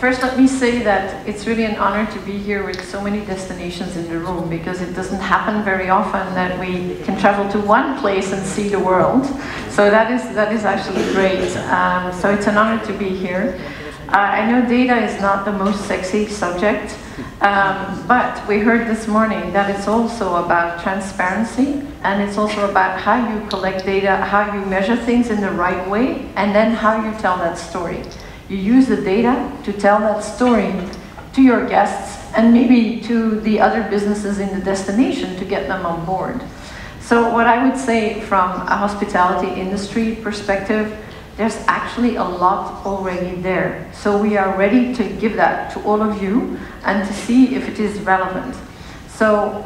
First, let me say that it's really an honor to be here with so many destinations in the room, because it doesn't happen very often that we can travel to one place and see the world. So that is actually great. So it's an honor to be here. I know data is not the most sexy subject, but we heard this morning that it's also about transparency, and it's also about how you collect data, how you measure things in the right way, and then how you tell that story. You use the data to tell that story to your guests and maybe to the other businesses in the destination to get them on board. So what I would say from a hospitality industry perspective, there's actually a lot already there. So we are ready to give that to all of you and to see if it is relevant. So,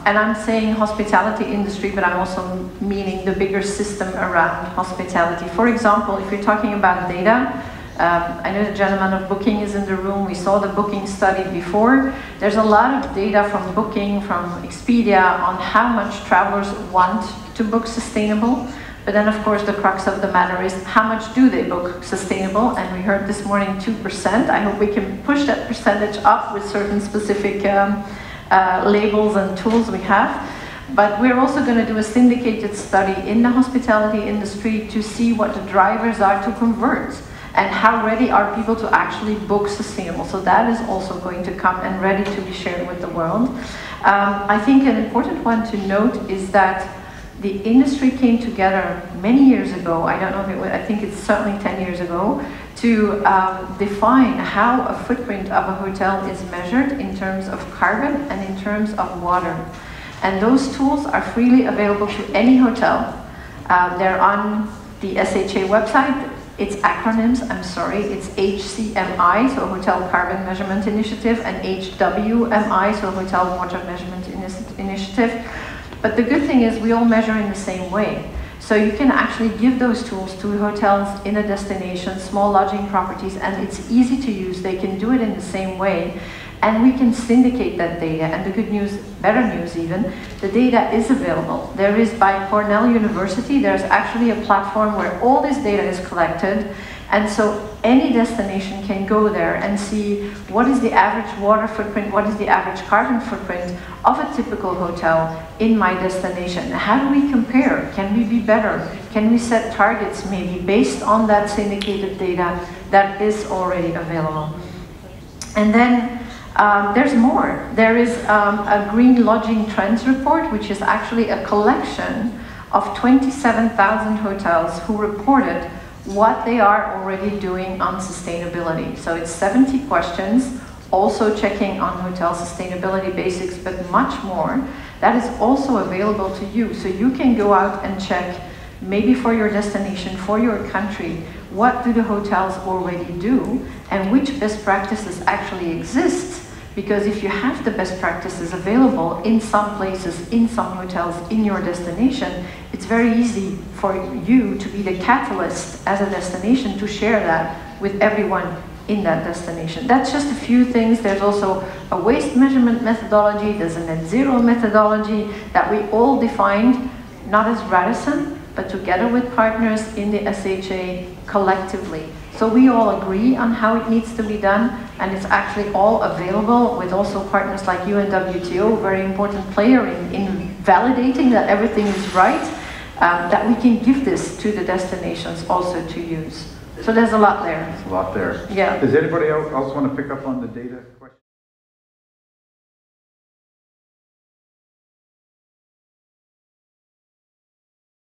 and I'm saying hospitality industry, but I'm also meaning the bigger system around hospitality. For example, if you're talking about data, I know the gentleman of Booking is in the room. We saw the Booking study before. There's a lot of data from Booking, from Expedia, on how much travelers want to book sustainable. But then, of course, the crux of the matter is how much do they book sustainable? And we heard this morning 2%. I hope we can push that percentage up with certain specific labels and tools we have. But we're also going to do a syndicated study in the hospitality industry to see what the drivers are to convert, and how ready are people to actually book sustainable. So that is also going to come and ready to be shared with the world. I think an important one to note is that the industry came together many years ago, I don't know if it was, I think it's certainly 10 years ago, to define how a footprint of a hotel is measured in terms of carbon and in terms of water. And those tools are freely available to any hotel. They're on the SHA website. It's acronyms, I'm sorry, it's HCMI, so Hotel Carbon Measurement Initiative, and HWMI, so Hotel Water Measurement Initiative. But the good thing is we all measure in the same way. So you can actually give those tools to hotels in a destination, small lodging properties, and it's easy to use. They can do it in the same way. And we can syndicate that data. And the good news, better news even, the data is available. There is, by Cornell University, there's actually a platform where all this data is collected. And so any destination can go there and see what is the average water footprint, what is the average carbon footprint of a typical hotel in my destination. How do we compare? Can we be better? Can we set targets maybe based on that syndicated data that is already available? And then there's more. There is a Green Lodging Trends report, which is actually a collection of 27,000 hotels who reported what they are already doing on sustainability. So it's 70 questions, also checking on hotel sustainability basics, but much more. That is also available to you. So you can go out and check, maybe for your destination, for your country, what do the hotels already do, and which best practices actually exist. Because if you have the best practices available in some places, in some hotels, in your destination, it's very easy for you to be the catalyst as a destination to share that with everyone in that destination. That's just a few things. There's also a waste measurement methodology, there's a net zero methodology that we all defined, not as Radisson, but together with partners in the SHA collectively. So we all agree on how it needs to be done, and it's actually all available with also partners like UNWTO, very important player in validating that everything is right, that we can give this to the destinations also to use. So there's a lot there. There's a lot there. Yeah. Does anybody else want to pick up on the data question?